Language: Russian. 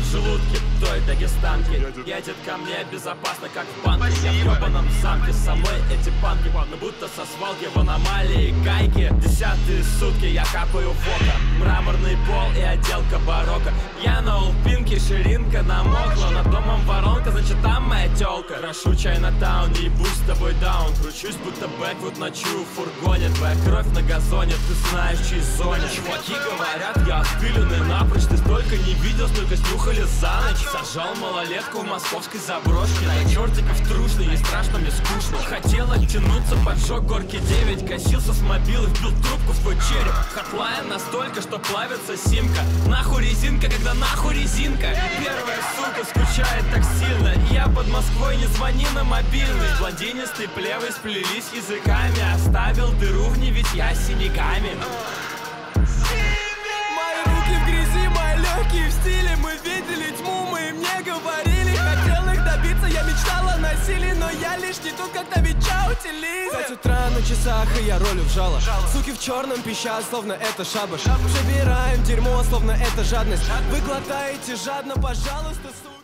в желудке той дагестанки. Едет ко мне безопасно, как в банке. Я в ёбаном замке, со мной эти панки, но будто со свалки в аномалии гайки. Десятые сутки я капаю в око, мраморный пол и отделка барокко. Я на улпинке, ширинка намокла, над домом воронка, значит там моя тёлка. Прошу Чайнатаун, не ебусь с тобой даун. Кручусь, будто Бэквуд ночую в фургоне. Твоя кровь на газоне, ты знаешь, в чьей зоне. Чуваки говорят, я отпиленный напрочь. Ты столько не видел, столько снюхали за ночь. Сажал малолетку в московской заброшке. На чертиков трушный, не страшно, мне скучно. Хотел оттянуться, поджег горки 9. Косился с мобилы, вбил трубку в твой череп. Хатлайн настолько, что плавится симка. Нахуй резинка, когда нахуй резинка. Первая сука скучает так сильно. Я под Москвой, не звони на мобильный. Блондинистый плевый сплелись языками. Оставил дыру в ней, ведь я с синяками. Мои руки в грязи, мои легкие в стиле. Мы видели тьму, мы им не говорили. Хотел их добиться, я мечтал о насилии, но я лишь не тут, когда меча утилизм. 5 утра на часах, и я ролю в жало. Суки в черном пищат, словно это шабаш. Собираем дерьмо, словно это жадность. Вы глотаете жадно, пожалуйста, суки.